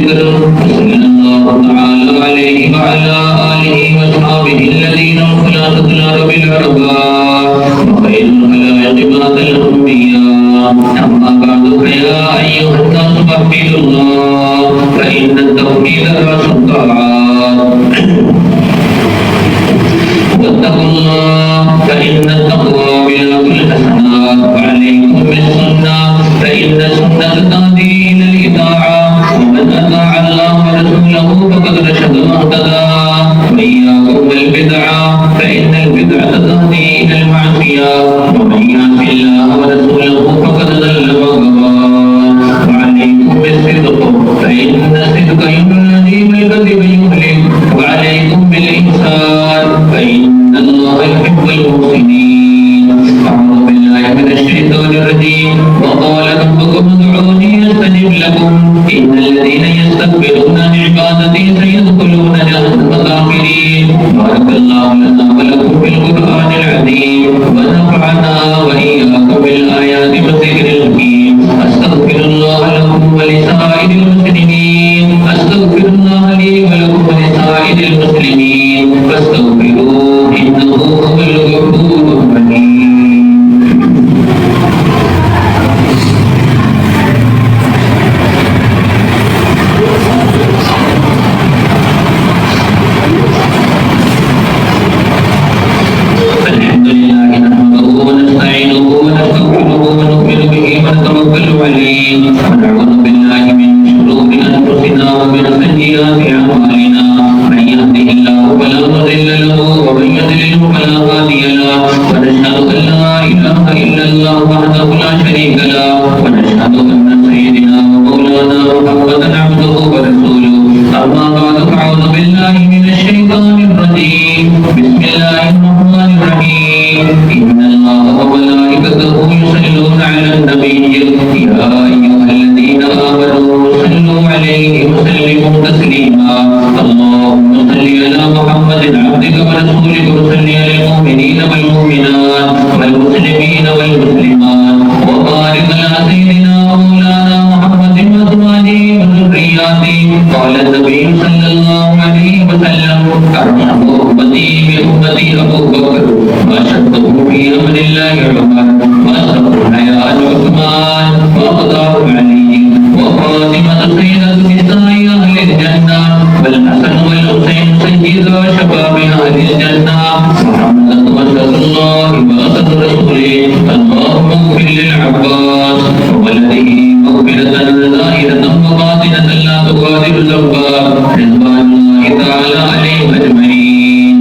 الذكر صلى الله تعالى عليه وعلى آله وأصحابه الذين خلقت الأرض بالأرباب وخير الخلائق بعد الأنبياء. أما بعد فيا أيها الناس فاحمدوا الله فإن التوحيد رأس الطاعات واتقوا الله فإن التقوى بلاد الحسنات وعليكم بالسنة فإن السنة تهدي إلى الإطاعة ومن أطاع الله ورسوله فقد رشد واهتدى وإياكم والبدعة فإن البدعة تهدي إلى المعصية ومن يعص الله ورسوله فقد ضل وغوى. وعليكم بالصدق فإن الصدق يهدي والكذب يهلك. وعليكم بالإحسان فإن الله يحب المحسنين. أعوذ بالله من الشيطان الرجيم. وقال ربكم ادعوني أستجب لكم إن الذين يستكبرون عن عبادتي سيدخلون جهنم داخرين. بارك الله لنا ولكم في القرآن العظيم ونفعنا وإياكم بالآيات والذكر الحكيم. أستغفر الله لكم ولسائر المسلمين. أستغفر الله لي ولكم ولسائر المسلمين فاستغفروه إنه هو الغفور الرحيم. الحمد لله نحمده ونستعينه ونستغفره ونؤمن به ونتوكل عليه ونعوذ بالله من شرور أنفسنا ومن سيئات أعمالنا. من يهده الله فلا مضل له ومن يضلل فلا هادي له. ونشهد أن لا إله إلا الله وحده لا شريك له. ونشهد أن سيدنا ومولانا محمدا عبده ورسوله. أما بعد فأعوذ بالله من الشيطان الرجيم. بسم الله الرحمن الرحيم. إن الله وملائكته يصلون على النبي يا أيها الذين آمنوا صلوا عليه وسلموا تسليما. اللهم صل على محمد عبدك ورسولك وصل على المؤمنين والمؤمنات والمسلمين والمسلمات وبارك على سيدنا ومولانا محمد وأزواجه وذرياته. قال النبي صلى الله عليه وسلم أرحم أمتي بأمتي أبو بكر وأشده في أمر الله عمر وأسرف الحياة عثمان وأقدار علي وفاطمة سيدة نساء أهل الجنة والحسن والحسين سيدا شباب أهل الجنة وحمزة وسد الله وأسد رسوله. اللهم اغفر للعباس وولده مغفرة ظاهرة وباطنة لا تغادر ذنبا رضوان الله تعالى عليهم أجمعين.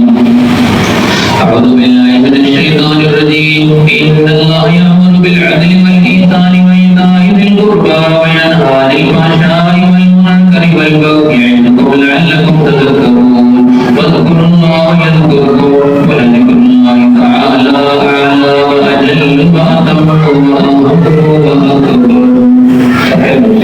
أعوذ بالله من الشيطان الرجيم. إن الله يأمر بالعدل والإحسان وإيتاء ذي القربى وينهى عن الفحشاء والمنكر والبغي يعظكم لعلكم تذكرون. واذكروا الله يذكركم ولذكر الله تعالى أعلى وأجل وأتم وأهم وأكبر.